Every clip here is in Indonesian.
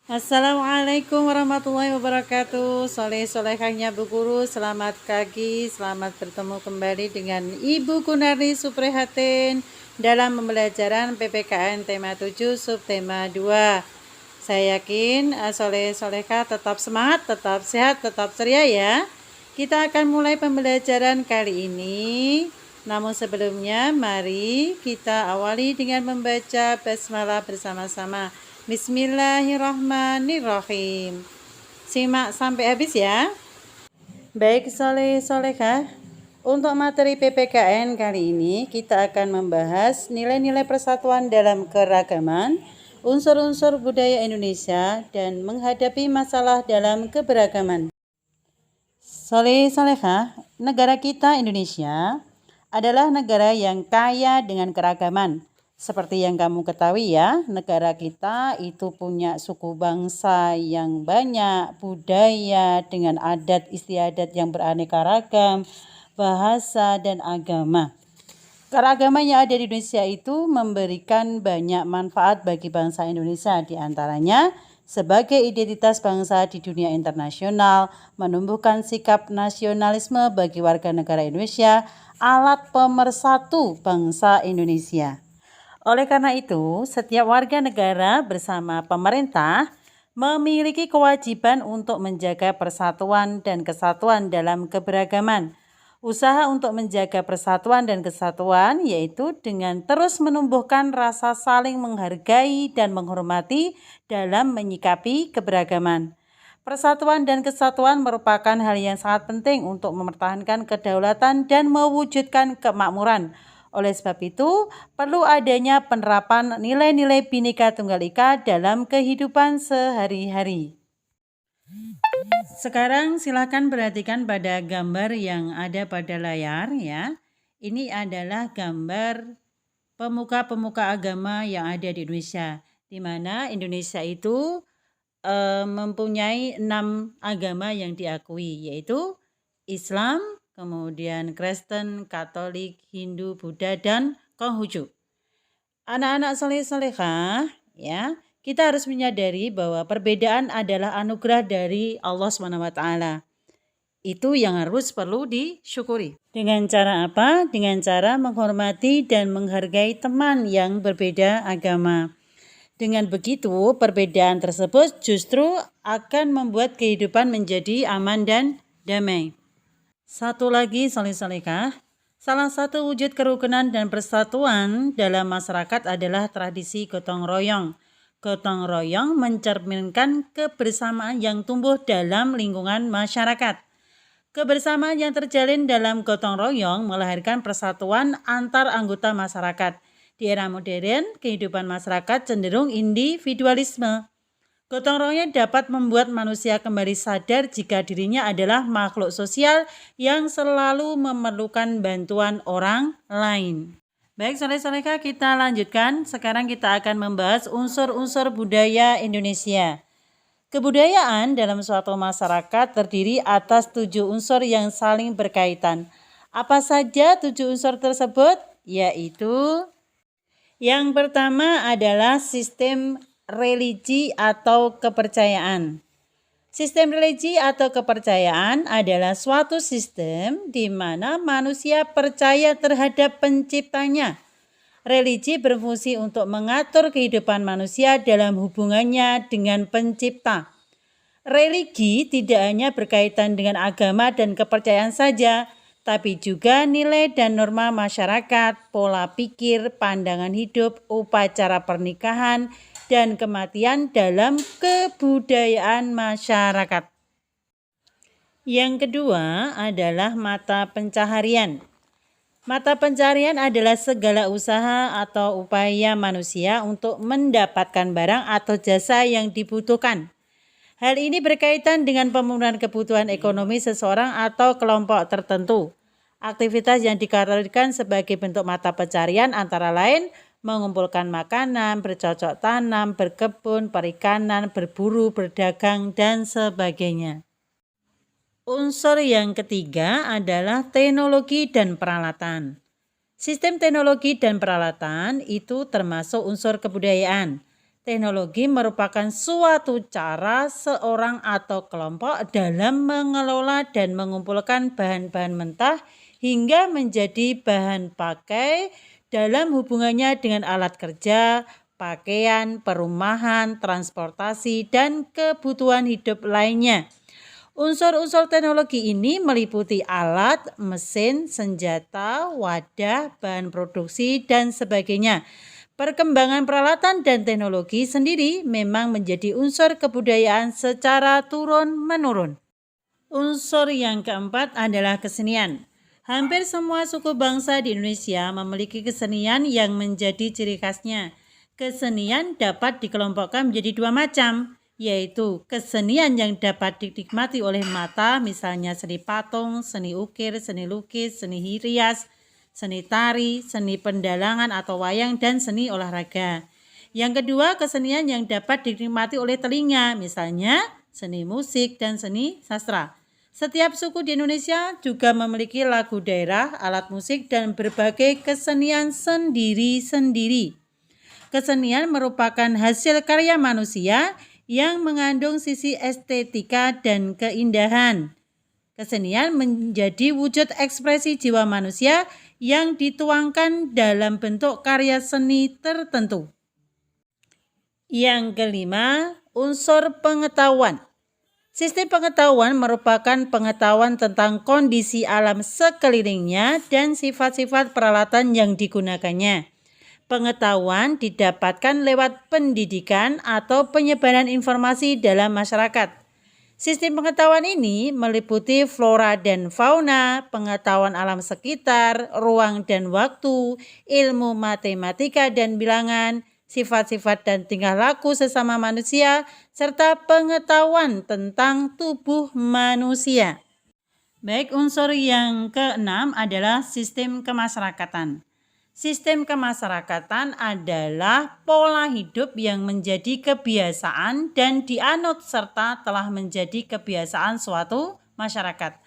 Assalamualaikum warahmatullahi wabarakatuh. Soleh-solehahnya Bu Guru, selamat pagi, selamat bertemu kembali dengan Ibu Gunarni Suprihatin dalam pembelajaran PPKN tema 7 subtema 2. Saya yakin soleh-solehah tetap semangat, tetap sehat, tetap ceria ya. Kita akan mulai pembelajaran kali ini. Namun sebelumnya mari kita awali dengan membaca basmalah bersama-sama. Bismillahirrahmanirrahim. Simak sampai habis ya. Baik soleh-solehah, untuk materi PPKN kali ini kita akan membahas nilai-nilai persatuan dalam keragaman, unsur-unsur budaya Indonesia, dan menghadapi masalah dalam keberagaman. Soleh-solehah, negara kita Indonesia adalah negara yang kaya dengan keragaman. Seperti yang kamu ketahui ya, negara kita itu punya suku bangsa yang banyak, budaya dengan adat istiadat yang beraneka ragam, bahasa dan agama. Keragaman yang ada di Indonesia itu memberikan banyak manfaat bagi bangsa Indonesia, di antaranya sebagai identitas bangsa di dunia internasional, menumbuhkan sikap nasionalisme bagi warga negara Indonesia, alat pemersatu bangsa Indonesia. Oleh karena itu, setiap warga negara bersama pemerintah memiliki kewajiban untuk menjaga persatuan dan kesatuan dalam keberagaman. Usaha untuk menjaga persatuan dan kesatuan yaitu dengan terus menumbuhkan rasa saling menghargai dan menghormati dalam menyikapi keberagaman. Persatuan dan kesatuan merupakan hal yang sangat penting untuk mempertahankan kedaulatan dan mewujudkan kemakmuran. Oleh sebab itu, perlu adanya penerapan nilai-nilai Bhinneka Tunggal Ika dalam kehidupan sehari-hari. Sekarang silakan perhatikan pada gambar yang ada pada layar ya. Ini adalah gambar pemuka-pemuka agama yang ada di Indonesia, di mana Indonesia itu mempunyai 6 agama yang diakui, yaitu Islam, kemudian Kristen, Katolik, Hindu, Buddha, dan Konghucu. Anak-anak soleh-solehah ya, kita harus menyadari bahwa perbedaan adalah anugerah dari Allah SWT. Itu yang perlu disyukuri. Dengan cara apa? Dengan cara menghormati dan menghargai teman yang berbeda agama. Dengan begitu, perbedaan tersebut justru akan membuat kehidupan menjadi aman dan damai. Satu lagi soleh-solehah, salah satu wujud kerukunan dan persatuan dalam masyarakat adalah tradisi gotong royong. Gotong royong mencerminkan kebersamaan yang tumbuh dalam lingkungan masyarakat. Kebersamaan yang terjalin dalam gotong royong melahirkan persatuan antar anggota masyarakat. Di era modern, kehidupan masyarakat cenderung individualisme. Gotong royong dapat membuat manusia kembali sadar jika dirinya adalah makhluk sosial yang selalu memerlukan bantuan orang lain. Baik, soleh-solehah, kita lanjutkan. Sekarang kita akan membahas unsur-unsur budaya Indonesia. Kebudayaan dalam suatu masyarakat terdiri atas 7 unsur yang saling berkaitan. Apa saja 7 unsur tersebut? Yaitu yang pertama adalah sistem religi atau kepercayaan. Sistem religi atau kepercayaan adalah suatu sistem di mana manusia percaya terhadap penciptanya. Religi berfungsi untuk mengatur kehidupan manusia dalam hubungannya dengan pencipta. Religi tidak hanya berkaitan dengan agama dan kepercayaan saja, tapi juga nilai dan norma masyarakat, pola pikir, pandangan hidup, upacara pernikahan, dan kematian dalam kebudayaan masyarakat. Yang kedua adalah mata pencaharian. Mata pencaharian adalah segala usaha atau upaya manusia untuk mendapatkan barang atau jasa yang dibutuhkan. Hal ini berkaitan dengan pemenuhan kebutuhan ekonomi seseorang atau kelompok tertentu. Aktivitas yang dikategorikan sebagai bentuk mata pencaharian antara lain mengumpulkan makanan, bercocok tanam, berkebun, perikanan, berburu, berdagang, dan sebagainya. Unsur yang ketiga adalah teknologi dan peralatan. Sistem teknologi dan peralatan itu termasuk unsur kebudayaan. Teknologi merupakan suatu cara seorang atau kelompok dalam mengelola dan mengumpulkan bahan-bahan mentah hingga menjadi bahan pakai dalam hubungannya dengan alat kerja, pakaian, perumahan, transportasi, dan kebutuhan hidup lainnya. Unsur-unsur teknologi ini meliputi alat, mesin, senjata, wadah, bahan produksi, dan sebagainya. Perkembangan peralatan dan teknologi sendiri memang menjadi unsur kebudayaan secara turun-menurun. Unsur yang keempat adalah kesenian. Hampir semua suku bangsa di Indonesia memiliki kesenian yang menjadi ciri khasnya. Kesenian dapat dikelompokkan menjadi dua macam, yaitu kesenian yang dapat dinikmati oleh mata, misalnya seni patung, seni ukir, seni lukis, seni hias, seni tari, seni pendalangan atau wayang, dan seni olahraga. Yang kedua, kesenian yang dapat dinikmati oleh telinga, misalnya seni musik dan seni sastra. Setiap suku di Indonesia juga memiliki lagu daerah, alat musik, dan berbagai kesenian sendiri-sendiri. Kesenian merupakan hasil karya manusia yang mengandung sisi estetika dan keindahan. Kesenian menjadi wujud ekspresi jiwa manusia yang dituangkan dalam bentuk karya seni tertentu. Yang kelima, unsur pengetahuan. Sistem pengetahuan merupakan pengetahuan tentang kondisi alam sekelilingnya dan sifat-sifat peralatan yang digunakannya. Pengetahuan didapatkan lewat pendidikan atau penyebaran informasi dalam masyarakat. Sistem pengetahuan ini meliputi flora dan fauna, pengetahuan alam sekitar, ruang dan waktu, ilmu matematika dan bilangan, sifat-sifat dan tingkah laku sesama manusia, serta pengetahuan tentang tubuh manusia. Baik, unsur yang keenam adalah sistem kemasyarakatan. Sistem kemasyarakatan adalah pola hidup yang menjadi kebiasaan dan dianut serta telah menjadi kebiasaan suatu masyarakat.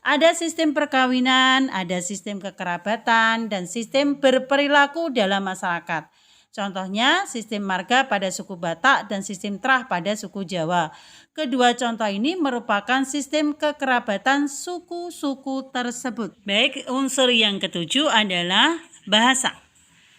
Ada sistem perkawinan, ada sistem kekerabatan, dan sistem berperilaku dalam masyarakat. Contohnya sistem marga pada suku Batak dan sistem terah pada suku Jawa. Kedua contoh ini merupakan sistem kekerabatan suku-suku tersebut. Baik, unsur yang ketujuh adalah bahasa.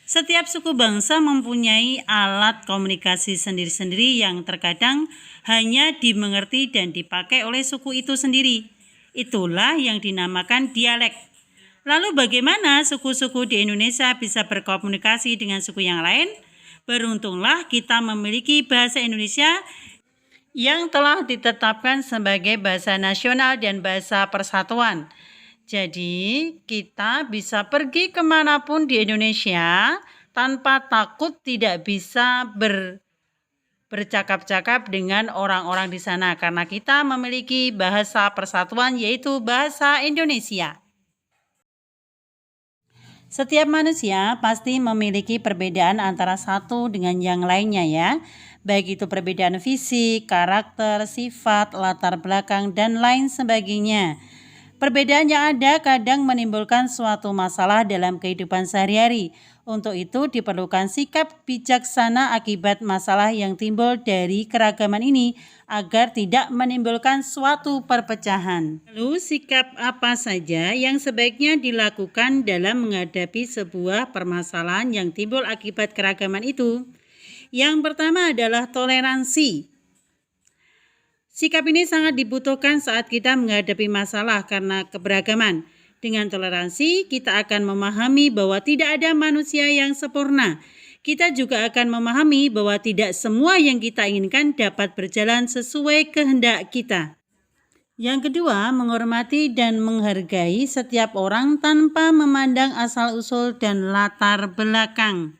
Setiap suku bangsa mempunyai alat komunikasi sendiri-sendiri yang terkadang hanya dimengerti dan dipakai oleh suku itu sendiri. Itulah yang dinamakan dialek. Lalu bagaimana suku-suku di Indonesia bisa berkomunikasi dengan suku yang lain? Beruntunglah kita memiliki bahasa Indonesia yang telah ditetapkan sebagai bahasa nasional dan bahasa persatuan. Jadi kita bisa pergi kemanapun di Indonesia tanpa takut tidak bisa bercakap-cakap dengan orang-orang di sana karena kita memiliki bahasa persatuan yaitu bahasa Indonesia. Setiap manusia pasti memiliki perbedaan antara satu dengan yang lainnya ya. Baik itu perbedaan fisik, karakter, sifat, latar belakang, dan lain sebagainya. Perbedaan yang ada kadang menimbulkan suatu masalah dalam kehidupan sehari-hari. Untuk itu diperlukan sikap bijaksana akibat masalah yang timbul dari keragaman ini agar tidak menimbulkan suatu perpecahan. Lalu sikap apa saja yang sebaiknya dilakukan dalam menghadapi sebuah permasalahan yang timbul akibat keragaman itu? Yang pertama adalah toleransi. Sikap ini sangat dibutuhkan saat kita menghadapi masalah karena keberagaman. Dengan toleransi, kita akan memahami bahwa tidak ada manusia yang sempurna. Kita juga akan memahami bahwa tidak semua yang kita inginkan dapat berjalan sesuai kehendak kita. Yang kedua, menghormati dan menghargai setiap orang tanpa memandang asal-usul dan latar belakang.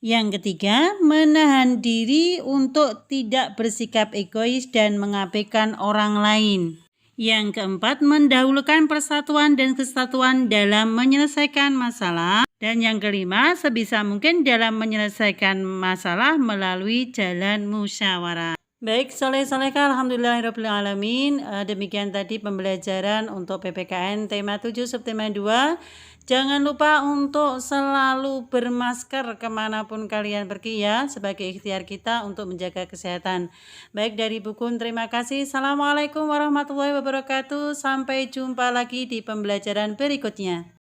Yang ketiga, menahan diri untuk tidak bersikap egois dan mengabaikan orang lain. Yang keempat, mendahulukan persatuan dan kesatuan dalam menyelesaikan masalah. Dan yang kelima, sebisa mungkin dalam menyelesaikan masalah melalui jalan musyawarah. Baik, soleh-solehkah, alhamdulillahirrahmanirrahim. Demikian tadi pembelajaran untuk PPKN tema 7 subtema 2. Jangan lupa untuk selalu bermasker kemanapun kalian pergi ya, sebagai ikhtiar kita untuk menjaga kesehatan. Baik dari Bu Kun, terima kasih. Assalamualaikum warahmatullahi wabarakatuh. Sampai jumpa lagi di pembelajaran berikutnya.